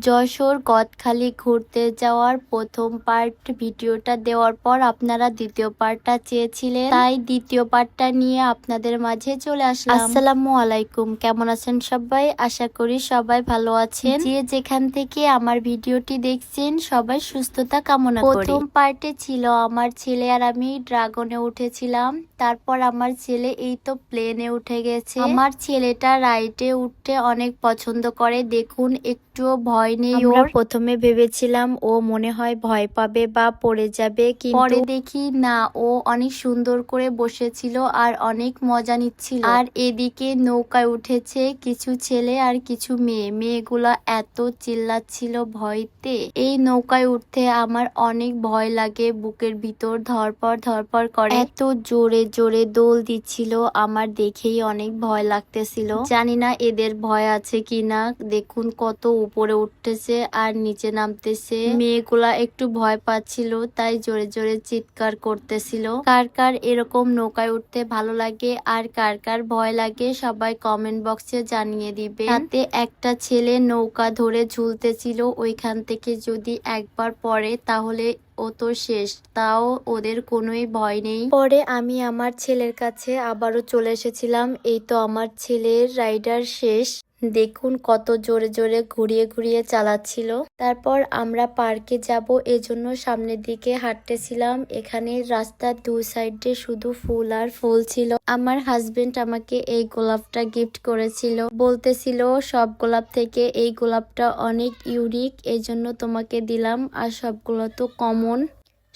যশোর গদখালি ঘুরতে যাওয়ার প্রথম পার্ট ভিডিওটা দেওয়ার পর আপনারা দ্বিতীয় পার্টটা চেয়েছিলেন, তাই দ্বিতীয় পার্টটা নিয়ে আপনাদের মাঝে চলে আসলাম। আসসালামু আলাইকুম, কেমন আছেন সবাই? আশা করি সবাই ভালো আছেন। যে যেখান থেকে আমার ভিডিওটি দেখছেন সবাই সুস্থতা কামনা করি। প্রথম পার্টে ছিল আমার ছেলে আর আমি ড্রাগনে উঠেছিলাম, তারপর আমার ছেলে এই তো প্লেনে উঠে গেছে। আমার ছেলেটা রাইডে উঠতে অনেক পছন্দ করে, দেখুন একটুও ভয় নেই। আমরা প্রথমে ভেবেছিলাম ও মনে হয় ভয় পাবে বা পড়ে যাবে, কিন্তু পরে দেখি না, ও অনেক সুন্দর করে বসেছিল আর অনেক মজা নিচ্ছিল। আর এদিকে নৌকায় উঠেছে কিছু ছেলে আর কিছু মেয়ে, মেয়েগুলা এত চিল্লাচ্ছিল ভয়তে। এই নৌকায় উঠতে আমার অনেক ভয় লাগে, বুকের ভিতর ধরপড় করে, এত জোরে জোরে দোল দিচ্ছিল, আমার দেখেই অনেক ভয় লাগতেছিল। জানি না এদের ভয় আছে কিনা, দেখুন কত উপরে উঠতেছে আর নিচে নামতেছে। মেয়েগুলা একটু ভয় পাচ্ছিল, তাই জোরে জোরে চিৎকার করতেছিল। কার কার এরকম নৌকায় উঠতে ভালো লাগে আর কার কার ভয় লাগে সবাই কমেন্ট বক্সে জানিয়ে দিবে। তাতে একটা ছেলে নৌকা ধরে ঝুলতেছিল, ওইখান থেকে যদি একবার পড়ে তাহলে ও তো শেষ, তাও ওদের কোনোই ভয় নেই। পরে আমি আমার ছেলের কাছে আবারও চলে এসেছিলাম। এই তো আমার ছেলের রাইডার শেষ, দেখুন কত জোরে জোরে ঘুরিয়ে ঘুরিয়ে চালাচ্ছিল। তারপর আমরা পার্কে যাব এজন্য সামনের দিকে হাঁটতেছিলাম। এখানে রাস্তার দুই সাইডে শুধু ফুল আর ফুল ছিল। আমার হাজবেন্ড আমাকে এই গোলাপটা গিফট করেছিল, বলতেছিল সব গোলাপ থেকে এই গোলাপটা অনেক ইউনিক, এই জন্য তোমাকে দিলাম, আর সবগুলো তো কমন।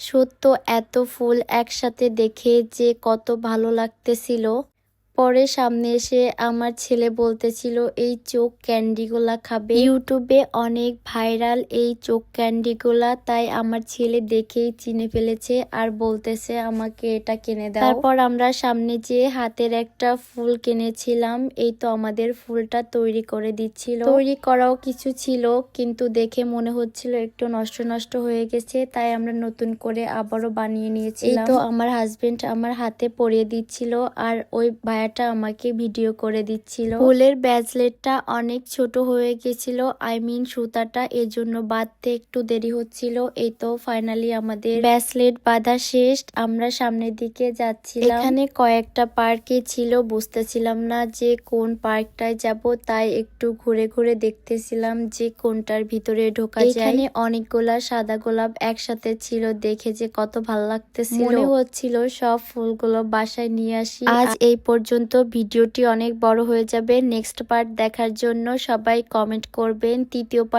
সত্য এত ফুল একসাথে দেখে যে কত ভালো লাগতেছিল। পরে সামনে এসে আমার ছেলে বলতেছিল এই চোখ ক্যান্ডিগুলা খাবে, ইউটিউবে অনেক ভাইরাল এই চোখ ক্যান্ডিগুলা, তাই আমার ছেলে দেখেই চিনে ফেলেছে আর বলতেছে আমাকে এটা কিনে দাও। তারপর আমরা সামনে যেয়ে হাতের একটা ফুল কিনেছিলাম। এই তো আমাদের ফুলটা তৈরি করে দিচ্ছিল, তৈরি করাও কিছু ছিল কিন্তু দেখে মনে হচ্ছিল একটু নষ্ট নষ্ট হয়ে গেছে, তাই আমরা নতুন করে আবারও বানিয়ে নিয়েছিলাম। এই তো আমার হাজবেন্ড আমার হাতে পরিয়ে দিচ্ছিল আর ওই ভাইয়াটা আমাকে ভিডিও করে দিচ্ছিল। ফুলের ব্যাজলেটটা অনেক ছোট হয়ে গেছিল, সুতাটা, এজন্য বাঁধতে একটু দেরি হচ্ছিল। এই তো ফাইনালি আমাদের ব্যাজলেট বাঁধা শেষ, আমরা সামনের দিকে যাচ্ছিলাম। এখানে কয়েকটা পার্কে ছিল, বুঝতেছিলাম না যে কোন পার্কটায় যাব, তাই একটু ঘুরে ঘুরে দেখতেছিলাম যে কোনটার ভিতরে ঢোকা যায়। এখানে অনেকগুলা সাদা গোলাপ একসাথে ছিল, দেখে যে কত ভালো লাগতেছিল, মনে হচ্ছিল সব ফুলগুলো বাসায় নিয়ে আসি। আজ এই পর্যন্ত, ভিডিওটি অনেক বড় হয়ে যাবে। নেক্সট পার্ট দেখার জন্য সবাই কমেন্ট করবেন। তৃতীয় পার্ট